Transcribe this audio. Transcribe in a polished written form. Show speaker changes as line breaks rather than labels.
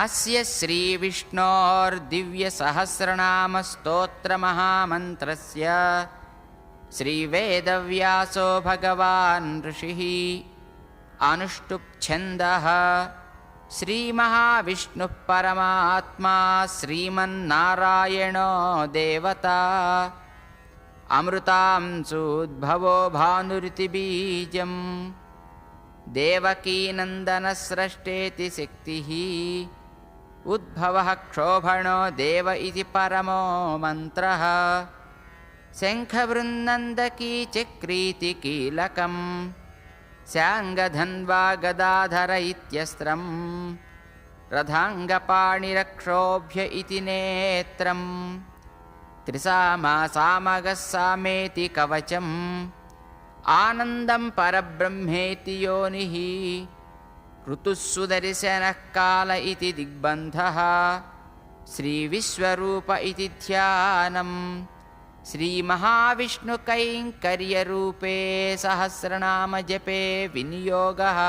अस्य श्रीविष्णोर्दिव्यसहस्रनामस्तोत्रमहामन्त्रस्य श्रीवेदव्यासो भगवान् ऋषिः अनुष्टुप् छन्दः श्रीमहाविष्णुः परमात्मा श्रीमन्नारायणो देवता अमृतांसूद्भवो भानुरिति बीजम् देवकीनन्दनस्रष्टेति शक्तिः उद्भवः क्षोभणो देव इति परमो मन्त्रः शङ्खवृन्नन्दकी चक्रीति कीलकम् स्याङ्गधन्वा गदाधर इत्यस्त्रम् रथाङ्गपाणिरक्षोभ्य इति नेत्रम् त्रिसामा सामगः सामेति कवचम् आनन्दं परब्रह्मेति योनिः ऋतुः सुदर्शनः काल इति दिग्बन्धः श्रीविश्वरूप इति ध्यानम् श्रीमहाविष्णुकैङ्कर्यरूपे सहस्रनामजपे विनियोगः।